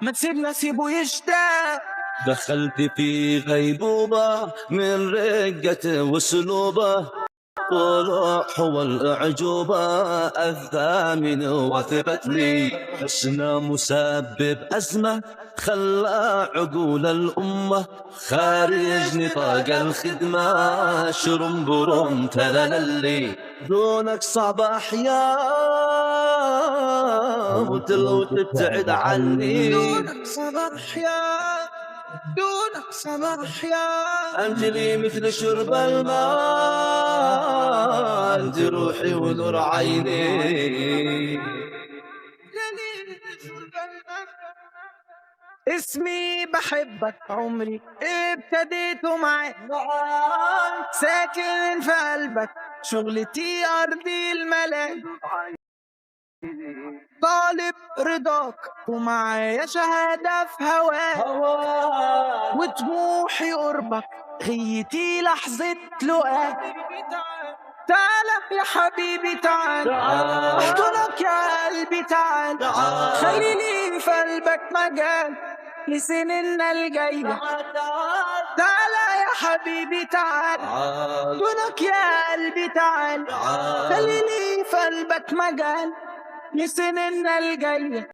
ما تسيبنا سيبه يشتاق. دخلت في غيبوبة من رقة واسلوبه، طلوع والأعجوبة الثامن وثبت لي حسنا مسبب أزمة، خلى عقول الأمة خارج نطاق الخدمة، شرم برم تلالي دونك صعب أحياء وتلو تبتعد عني. دونك صبر أحياء، دونك صبر أحياء. أنت لي مثل شرب الماء، أنت روحي ونور عيني. اسمي بحبك عمري ابتديته معاك، ساكن في قلبك شغلتي أرضي الملاك، طالب رضاك ومعايا شهادة في هواك، وطموحي قربك غيتي لحظة لقاك. تعال يا حبيبي تعال، احضنك يا قلبي تعال، خليني في قلبك مجال لسننا الجاية. تعال يا حبيبي تعال، احضنك يا قلبي تعال، خليني في قلبك مجال لسننا الجاية.